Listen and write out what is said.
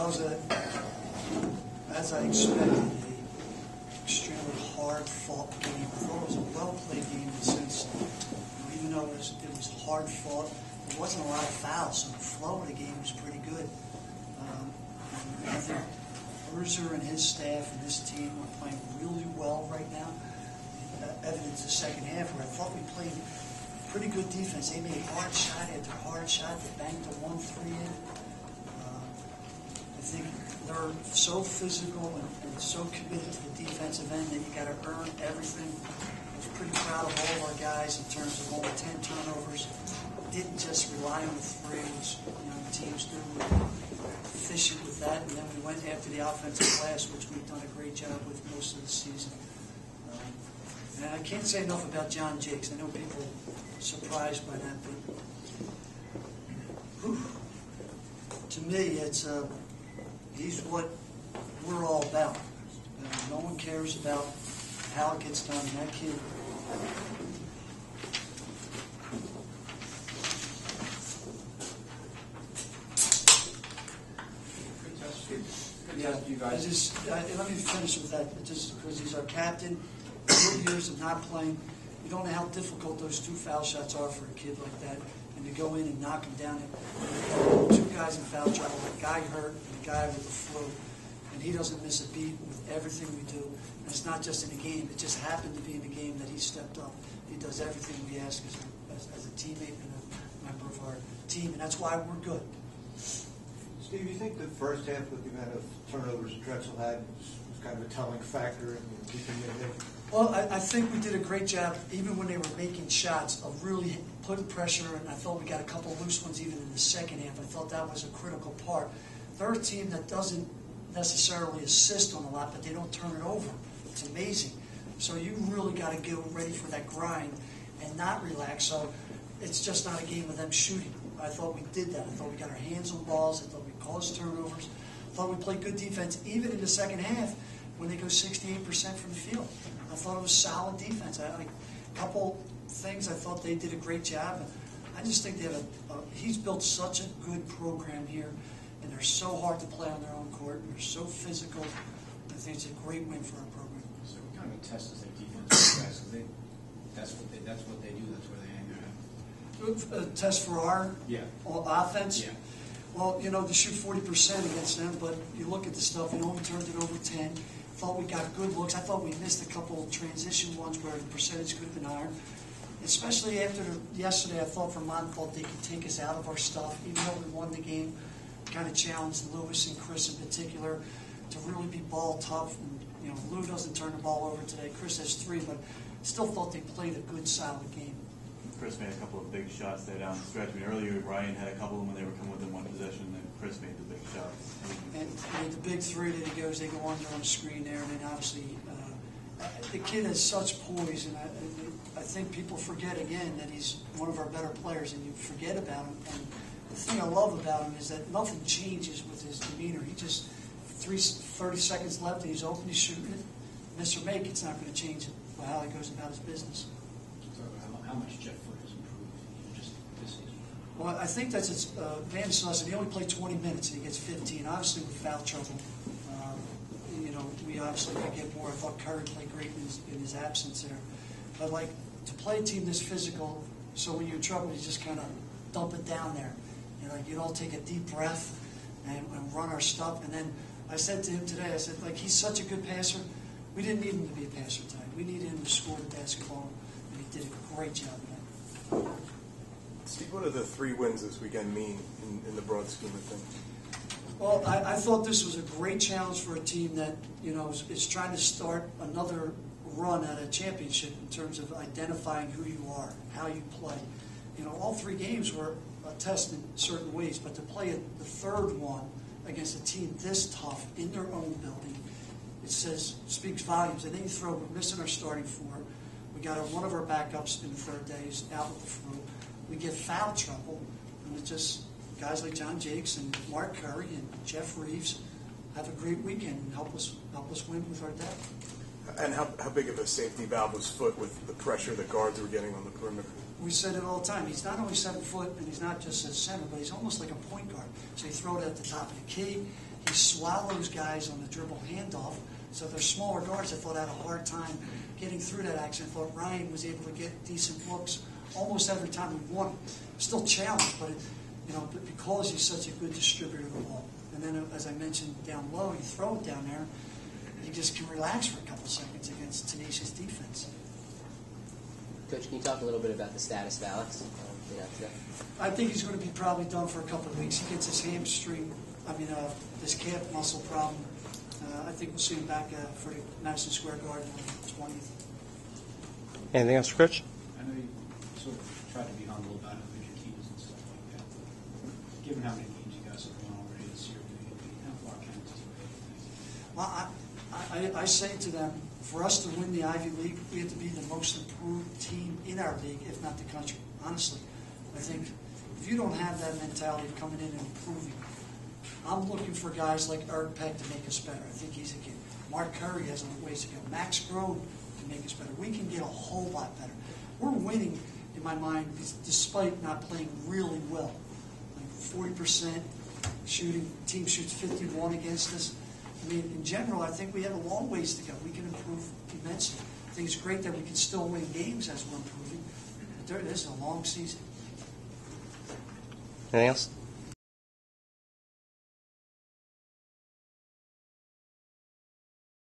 Well, as I expected, an extremely hard-fought game. I thought it was a well-played game in the sense, even though it was hard-fought, there wasn't a lot of fouls, so the flow of the game was pretty good. I think Bruiser and his staff and his team are playing really well right now. Evidence the second half where I thought we played pretty good defense. They made hard shot after hard shot. They banged the 1-3 in. I think they're so physical and so committed to the defensive end that you got to earn everything. I was pretty proud of all of our guys in terms of only 10 turnovers. Didn't just rely on the three, which the teams do. We were efficient with that, and then we went after the offensive glass, which we've done a great job with most of the season. And I can't say enough about John Jakes. I know people are surprised by that, but to me, he's what we're all about. No one cares about how it gets done. And that kid, You guys. let me finish with that. Just because he's our captain, 4 years of not playing, you don't know how difficult those 2 foul shots are for a kid like that. And to go in and knock him down, 2 guys in foul trouble, a guy hurt and a guy with the flu, and he doesn't miss a beat with everything we do. And it's not just in a game; it just happened to be in a game that he stepped up. He does everything we ask as a teammate and a member of our team, and that's why we're good. Steve, you think the first half with the amount of turnovers Drexel had was kind of a telling factor in keeping it ahead? Well, I think we did a great job, even when they were making shots, of really putting pressure, and I thought we got a couple of loose ones even in the second half. I thought that was a critical part. They're a team that doesn't necessarily assist on a lot, but they don't turn it over. It's amazing. So you really got to get ready for that grind and not relax. So it's just not a game of them shooting. I thought we did that. I thought we got our hands on balls. I thought we caused turnovers. I thought we played good defense, even in the second half when they go 68% from the field. I thought it was solid defense. A couple things I thought they did a great job. And I just think they have he's built such a good program here, and they're so hard to play on their own court. And they're so physical. I think it's a great win for our program. So what kind of a test is their defense, guys? Because that's what they do. That's where they hang their hat. A test for our offense. Yeah. Well, to shoot 40% against them, but you look at the stuff, we only turned it over 10. Thought we got good looks. I thought we missed a couple of transition ones where the percentage could have been higher. Especially after yesterday, I thought Vermont thought they could take us out of our stuff, even though we won the game. Kind of challenged Lewis and Chris in particular to really be ball tough. And, Lou doesn't turn the ball over today. Chris has 3, but still thought they played a good, solid game. Chris made a couple of big shots there down the stretch. Earlier, Ryan had a couple of them when they were coming within one possession, and Chris made the big shots. And the big 3 that he goes, they go under on the screen there, and then obviously the kid has such poise, and I think people forget again that he's one of our better players, and you forget about him. And the thing I love about him is that nothing changes with his demeanor. He just 30 seconds left, and he's open, he's shooting it. Miss or make, it's not going to change how he goes about his business. So how much Jeff Foote has improved even just this season? Well, I think that's Van Sussen. He only played 20 minutes and he gets 15. Obviously, with foul trouble, we obviously could get more. I thought Curry played great in his absence there. But to play a team this physical, so when you're in trouble, you just kind of dump it down there. You don't take a deep breath and run our stuff. And then I said to him today, I said, he's such a good passer. We didn't need him to be a passer tonight. We needed him to score the basketball, and he did a great job of that. Steve, what do the 3 wins this weekend mean in the broad scheme of things? Well, I thought this was a great challenge for a team that, is trying to start another run at a championship in terms of identifying who you are, how you play. All 3 games were a test in certain ways, but to play the 3rd one against a team this tough in their own building, it speaks volumes. And then we're missing our starting 4. We got one of our backups in the 3rd day is out with the flu. We get foul trouble, and it's just guys like John Jakes and Mark Curry and Jeff Reeves have a great weekend and help us win with our depth. And how big of a safety valve was Foote with the pressure the guards were getting on the perimeter? We said it all the time. He's not only 7 foot, and he's not just a center, but he's almost like a point guard. So you throw it at the top of the key, he swallows guys on the dribble handoff. So they're smaller guards. I thought had a hard time getting through that action. I thought Ryan was able to get decent looks almost every time he won. Still challenged, but but because he's such a good distributor of the ball. And then, as I mentioned, down low, you throw it down there, you just can relax for a couple seconds against tenacious defense. Coach, can you talk a little bit about the status of Alex? Today? I think he's going to be probably done for a couple of weeks. He gets his hamstring, this calf muscle problem. I think we'll see him back for the Madison Square Garden on the 20th. Anything else, Coach? I know you sort of tried to be humble about it with your teams and stuff like that. But given how many games you guys have won already this year, how far can it take? Well, I say to them, for us to win the Ivy League, we have to be the most improved team in our league, if not the country. Honestly, I think if you don't have that mentality of coming in and improving, I'm looking for guys like Eric Peck to make us better. I think he's a kid. Mark Curry has a ways to go. Max Groen can make us better. We can get a whole lot better. We're winning, in my mind, despite not playing really well. Like 40% shooting. Team shoots 51 against us. In general, I think we have a long ways to go. We can improve immensely. I think it's great that we can still win games as we're improving. But this is a long season. Anything else?